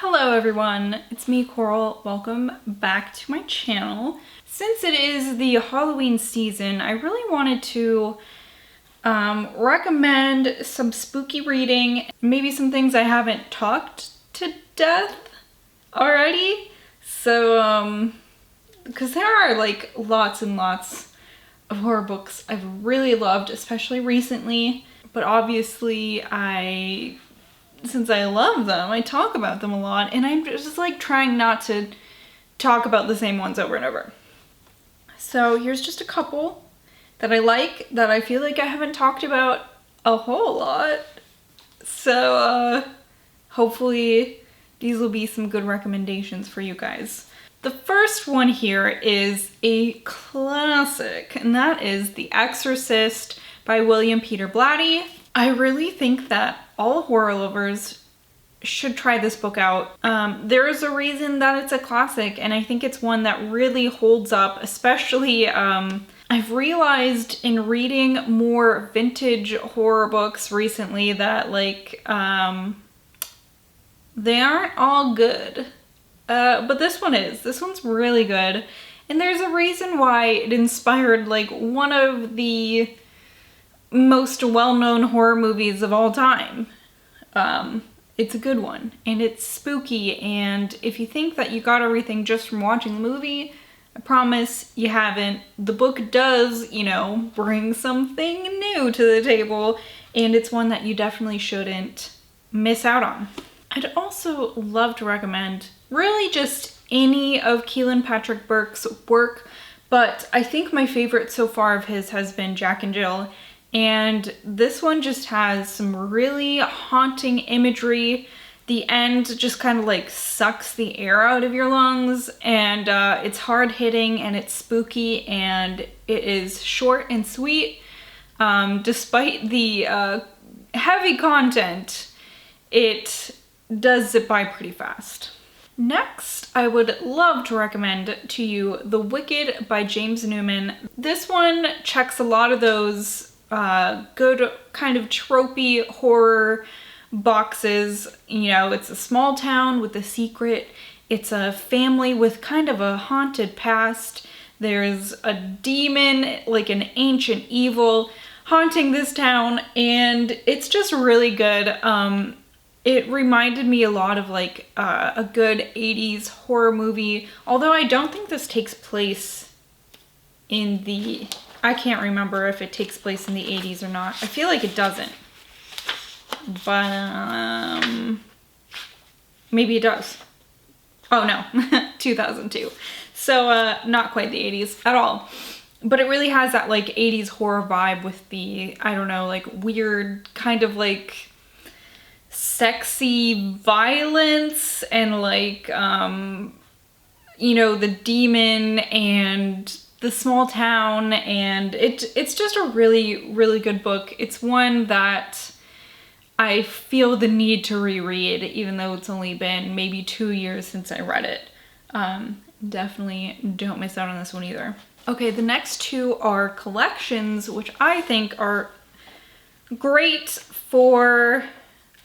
Hello everyone, it's me Coral. Welcome back to my channel. Since it is the Halloween season, I really wanted to recommend some spooky reading, maybe some things I haven't talked to death already. So, because there are like lots and lots of horror books I've really loved, especially recently, but obviously since I love them, I talk about them a lot, and I'm just like trying not to talk about the same ones over and over. So here's just a couple that I like, that I feel like I haven't talked about a whole lot. So hopefully these will be some good recommendations for you guys. The first one here is a classic, and that is The Exorcist by William Peter Blatty. I really think that all horror lovers should try this book out. There is a reason that it's a classic, and I think it's one that really holds up, especially I've realized in reading more vintage horror books recently that like they aren't all good. But this one is. This one's really good. And there's a reason why it inspired like one of the most well-known horror movies of all time. It's a good one, and it's spooky, and if you think that you got everything just from watching the movie, I promise you haven't. The book does, you know, bring something new to the table, and it's one that you definitely shouldn't miss out on. I'd also love to recommend really just any of Keelan Patrick Burke's work, but I think my favorite so far of his has been Jack and Jill. And this one just has some really haunting imagery. The end just kind of like sucks the air out of your lungs, and it's hard hitting and it's spooky, and it is short and sweet. Despite the heavy content, it does zip by pretty fast. Next, I would love to recommend to you The Wicked by James Newman. This one checks a lot of those good kind of tropey horror boxes. You know, it's a small town with a secret. It's a family with kind of a haunted past. There's a demon, like an ancient evil, haunting this town, and it's just really good. It reminded me a lot of like a good 80s horror movie, although I don't think this takes place in the... I can't remember if it takes place in the 80s or not. I feel like it doesn't. But maybe it does. Oh no, 2002. So not quite the 80s at all. But it really has that like 80s horror vibe with the, I don't know, like weird kind of like sexy violence and like, you know, the demon and the small town, and it's just a really, really good book. It's one that I feel the need to reread, even though it's only been maybe 2 years since I read it. Definitely don't miss out on this one either. Okay, the next two are collections, which I think are great for,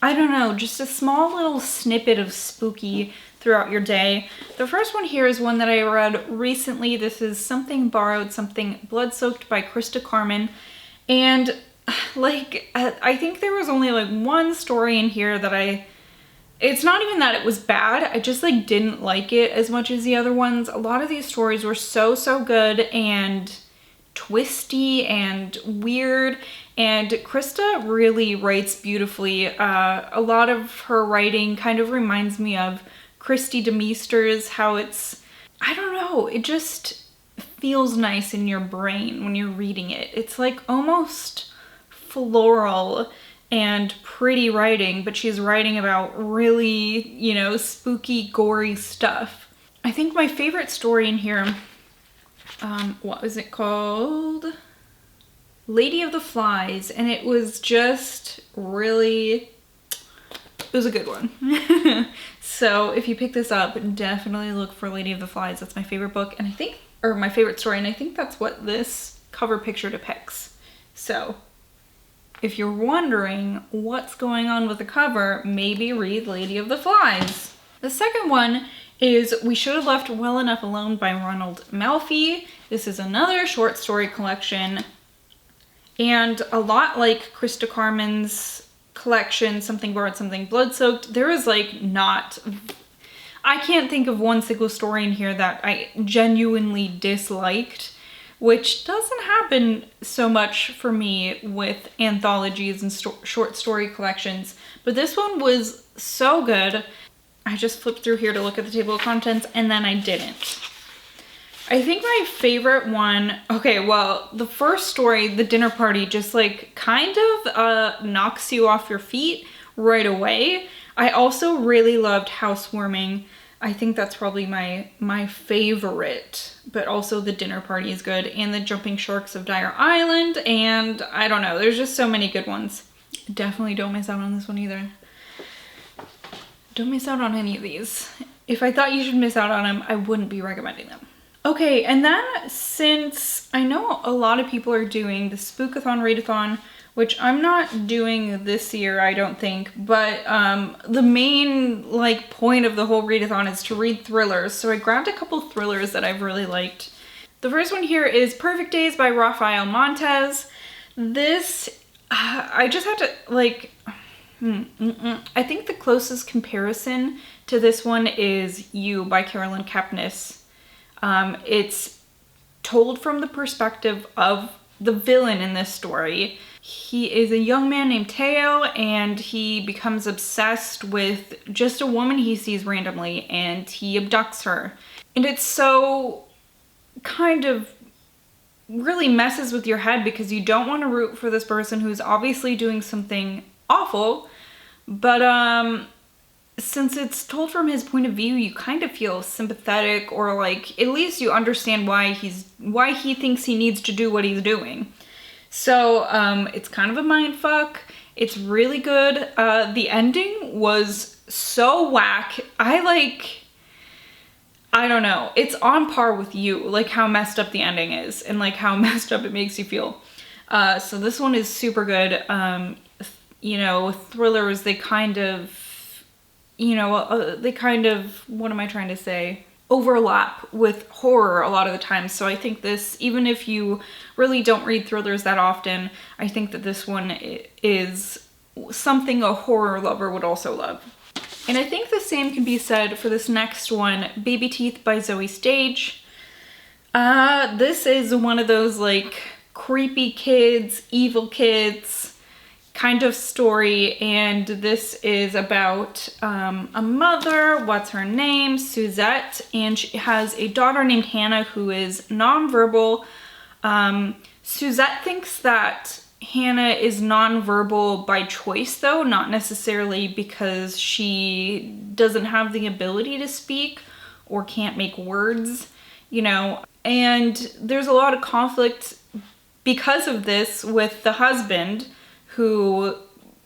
I don't know, just a small little snippet of spooky throughout your day. The first one here is one that I read recently. This is Something Borrowed, Something Blood-Soaked by Krista Carmen. And like, I think there was only like one story in here that it's not even that it was bad, I just like didn't like it as much as the other ones. A lot of these stories were so good and twisty and weird, and Krista really writes beautifully. A lot of her writing kind of reminds me of Christy DeMeester's, how it's, I don't know, it just feels nice in your brain when you're reading it. It's like almost floral and pretty writing, but she's writing about really, you know, spooky, gory stuff. I think my favorite story in here, what was it called? Lady of the Flies, and it was just really, it was a good one. So if you pick this up, definitely look for Lady of the Flies. That's my favorite book, and I think, or my favorite story, and I think that's what this cover picture depicts. So if you're wondering what's going on with the cover, maybe read Lady of the Flies. The second one is We Should Have Left Well Enough Alone by Ronald Malfi. This is another short story collection, and a lot like Krista Carmen's collection, Something Borrowed, Something Blood-Soaked, there is like not... I can't think of one single story in here that I genuinely disliked, which doesn't happen so much for me with anthologies and short story collections. But this one was so good. I just flipped through here to look at the table of contents, and then I didn't. I think my favorite one, okay, well, the first story, The Dinner Party, just like kind of knocks you off your feet right away. I also really loved Housewarming. I think that's probably my favorite, but also The Dinner Party is good, and The Jumping Sharks of Dyer Island, and I don't know, there's just so many good ones. Definitely don't miss out on this one either. Don't miss out on any of these. If I thought you should miss out on them, I wouldn't be recommending them. Okay, and then since I know a lot of people are doing the Spookathon Readathon, which I'm not doing this year, I don't think, but the main like point of the whole readathon is to read thrillers. So I grabbed a couple thrillers that I've really liked. The first one here is Perfect Days by Rafael Montes. This, I just had to like, I think the closest comparison to this one is You by Carolyn Kepnes. It's told from the perspective of the villain in this story. He is a young man named Teo, and he becomes obsessed with just a woman he sees randomly, and he abducts her. And it's so kind of really messes with your head because you don't want to root for this person who's obviously doing something awful, but since it's told from his point of view, you kind of feel sympathetic, or like at least you understand why he thinks he needs to do what he's doing. So it's kind of a mindfuck. It's really good. The ending was so whack. I don't know. It's on par with You, like how messed up the ending is and like how messed up it makes you feel. So this one is super good. You know, thrillers, they kind of, what am I trying to say? Overlap with horror a lot of the time. So I think this, even if you really don't read thrillers that often, I think that this one is something a horror lover would also love. And I think the same can be said for this next one, Baby Teeth by Zoe Stage. This is one of those like creepy kids, evil kids kind of story, and this is about a mother, what's her name, Suzette, and she has a daughter named Hannah who is nonverbal. Suzette thinks that Hannah is nonverbal by choice though, not necessarily because she doesn't have the ability to speak or can't make words, and there's a lot of conflict because of this with the husband, who,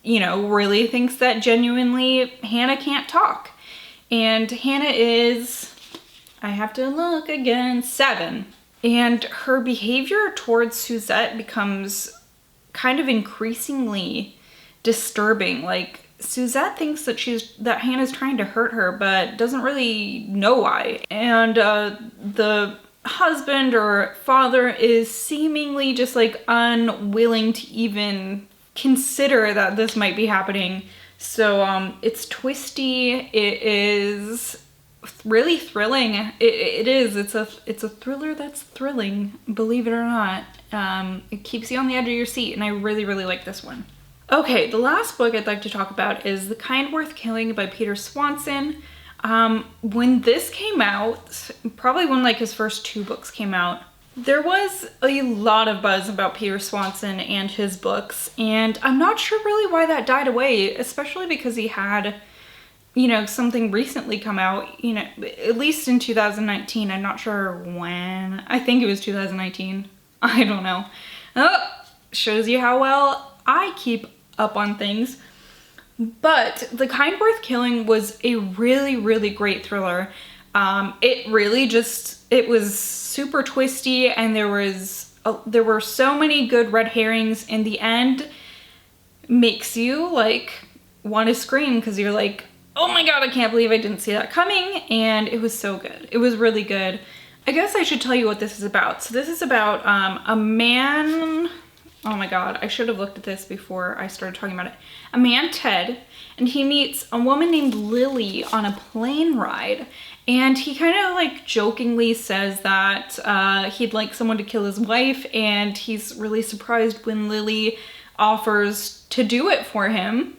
really thinks that genuinely Hannah can't talk. And Hannah is, I have to look again, 7. And her behavior towards Suzette becomes kind of increasingly disturbing. Like, Suzette thinks that Hannah's trying to hurt her, but doesn't really know why. And the husband or father is seemingly just like unwilling to even consider that this might be happening. So it's twisty. It is really thrilling. It is. It's a thriller that's thrilling, believe it or not. It keeps you on the edge of your seat, and I really, really like this one. Okay, the last book I'd like to talk about is The Kind Worth Killing by Peter Swanson. When this came out, probably when like his first 2 books came out, there was a lot of buzz about Peter Swanson and his books, and I'm not sure really why that died away, especially because he had, something recently come out, at least in 2019. I'm not sure when. I think it was 2019. I don't know. Oh, shows you how well I keep up on things. But The Kind Worth Killing was a really, really great thriller. It was super twisty, and there were so many good red herrings. In the end, makes you like want to scream because you're like, oh my god, I can't believe I didn't see that coming, and it was so good. It was really good. I guess I should tell you what this is about. So this is about a man, oh my god, I should have looked at this before I started talking about it. A man, Ted, and he meets a woman named Lily on a plane ride, and he kind of like jokingly says that he'd like someone to kill his wife, and he's really surprised when Lily offers to do it for him.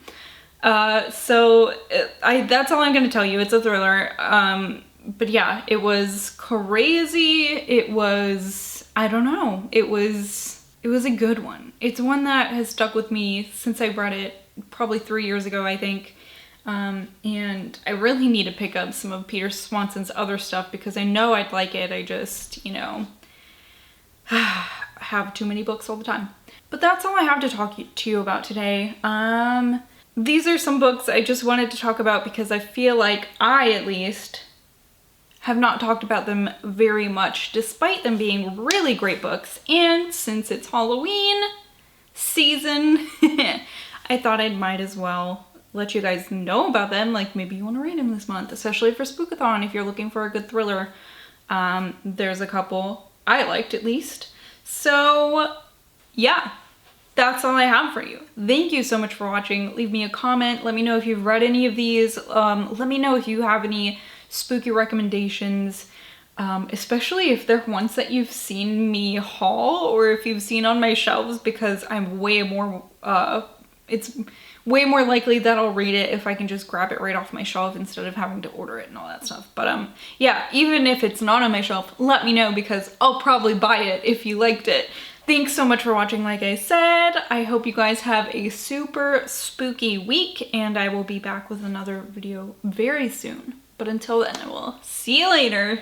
That's all I'm gonna tell you. It's a thriller. But yeah, it was crazy. It was, I don't know. It was a good one. It's one that has stuck with me since I read it probably 3 years ago, I think. And I really need to pick up some of Peter Swanson's other stuff because I know I'd like it. I just, you know, have too many books all the time. But that's all I have to talk to you about today. These are some books I just wanted to talk about because I feel like I, at least, have not talked about them very much, despite them being really great books. And since it's Halloween season, I thought I might as well let you guys know about them. Like, maybe you want to read them this month, especially for Spookathon if you're looking for a good thriller. There's a couple I liked, at least. So, yeah. That's all I have for you. Thank you so much for watching. Leave me a comment. Let me know if you've read any of these. Let me know if you have any spooky recommendations, especially if they're ones that you've seen me haul or if you've seen on my shelves, because I'm way more, it's way more likely that I'll read it if I can just grab it right off my shelf instead of having to order it and all that stuff. But yeah, even if it's not on my shelf, let me know because I'll probably buy it if you liked it. Thanks so much for watching, like I said. I hope you guys have a super spooky week, and I will be back with another video very soon. But until then, I will see you later.